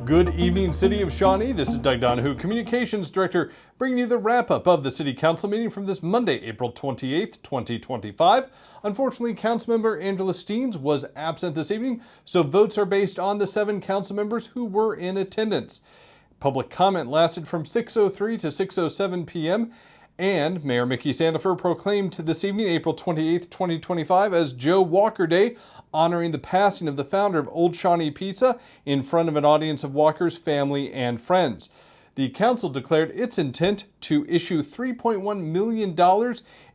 Good evening, City of Shawnee. This is Doug Donahue, Communications Director, bringing you the wrap-up of the City Council meeting from this Monday, April 28th, 2025. Unfortunately, Councilmember Angela Steens was absent this evening, so votes are based on the 7 council members who were in attendance. Public comment lasted from 6:03 to 6:07 p.m., and Mayor Mickey Sandifer proclaimed this evening, April 28th, 2025, as Joe Walker Day, honoring the passing of the founder of Old Shawnee Pizza in front of an audience of Walker's family and friends. The council declared its intent to issue $3.1 million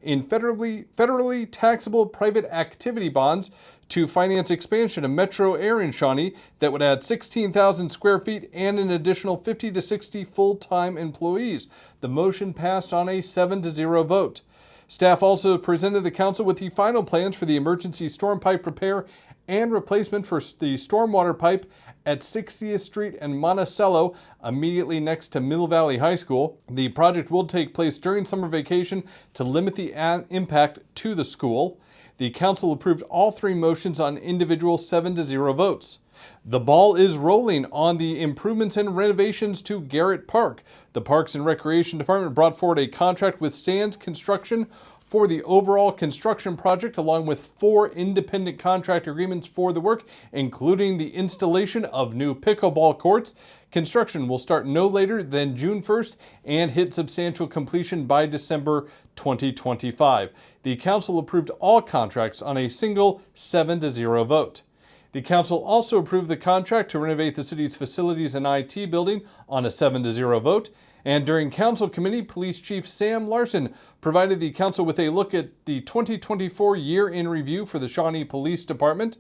in federally taxable private activity bonds to finance expansion of Metro Air in Shawnee that would add 16,000 square feet and an additional 50 to 60 full-time employees. The motion passed on a 7-0 vote. Staff also presented the council with the final plans for the emergency storm pipe repair and replacement for the stormwater pipe at 60th Street and Monticello, immediately next to Mill Valley High School. The project will take place during summer vacation to limit the impact to the school. The council approved all 3 motions on individual 7-0 votes. The ball is rolling on the improvements and renovations to Garrett Park. The Parks and Recreation Department brought forward a contract with Sands Construction for the overall construction project, along with 4 independent contract agreements for the work, including the installation of new pickleball courts. Construction will start no later than June 1st and hit substantial completion by December 2025. The council approved all contracts on a single 7-0 vote. The council also approved the contract to renovate the city's facilities and IT building on a 7-0 vote. And during council committee, Police Chief Sam Larson provided the council with a look at the 2024 year in review for the Shawnee Police Department.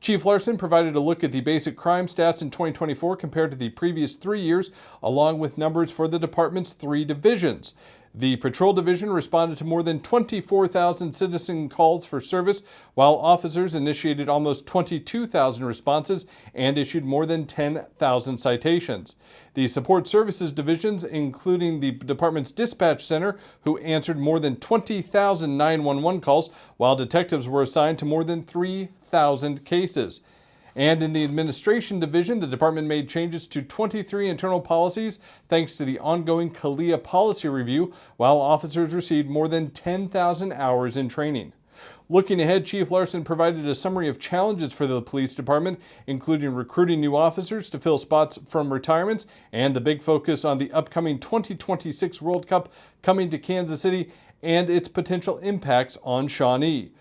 Chief Larson provided a look at the basic crime stats in 2024 compared to the previous 3 years, along with numbers for the department's 3 divisions. The Patrol Division responded to more than 24,000 citizen calls for service, while officers initiated almost 22,000 responses and issued more than 10,000 citations. The Support Services Divisions, including the department's dispatch center, who answered more than 20,000 911 calls, while detectives were assigned to more than 3,000 cases. And in the Administration Division, the department made changes to 23 internal policies thanks to the ongoing CALIA policy review, while officers received more than 10,000 hours in training. Looking ahead, Chief Larson provided a summary of challenges for the police department, including recruiting new officers to fill spots from retirements and the big focus on the upcoming 2026 World Cup coming to Kansas City and its potential impacts on Shawnee.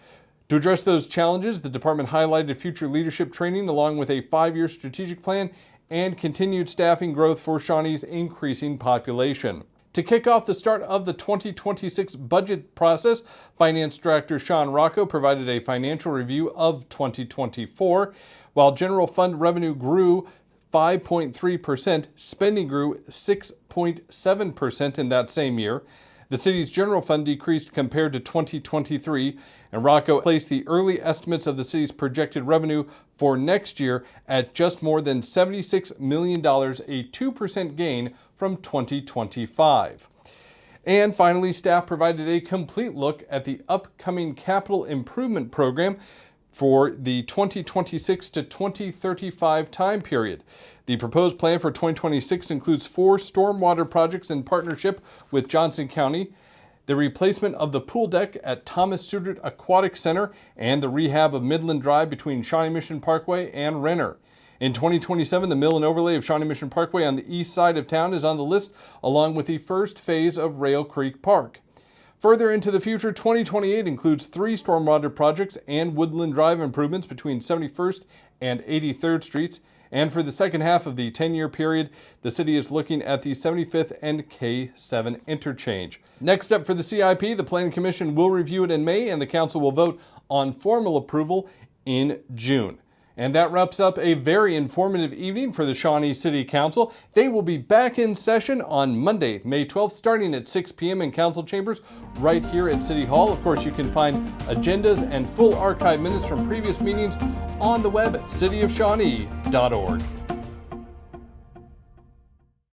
To address those challenges, the department highlighted future leadership training along with a 5-year strategic plan and continued staffing growth for Shawnee's increasing population. To kick off the start of the 2026 budget process, Finance Director Sean Rocco provided a financial review of 2024. While general fund revenue grew 5.3%, spending grew 6.7% in that same year. The city's general fund decreased compared to 2023, and Rocco placed the early estimates of the city's projected revenue for next year at just more than $76 million, a 2% gain from 2025. And finally, staff provided a complete look at the upcoming capital improvement program for the 2026 to 2035 time period. The proposed plan for 2026 includes 4 stormwater projects in partnership with Johnson County, the replacement of the pool deck at Thomas Stewart Aquatic Center, and the rehab of Midland Drive between Shawnee Mission Parkway and Renner. In 2027, the mill and overlay of Shawnee Mission Parkway on the east side of town is on the list, along with the first phase of Rail Creek Park. Further into the future, 2028 includes 3 stormwater projects and Woodland Drive improvements between 71st and 83rd Streets. And for the second half of the 10-year period, the city is looking at the 75th and K7 interchange. Next up for the CIP, the Planning Commission will review it in May, and the council will vote on formal approval in June. And that wraps up a very informative evening for the Shawnee City Council. They will be back in session on Monday, May 12th, starting at 6 p.m. in council chambers right here at City Hall. Of course, you can find agendas and full archive minutes from previous meetings on the web at cityofshawnee.org.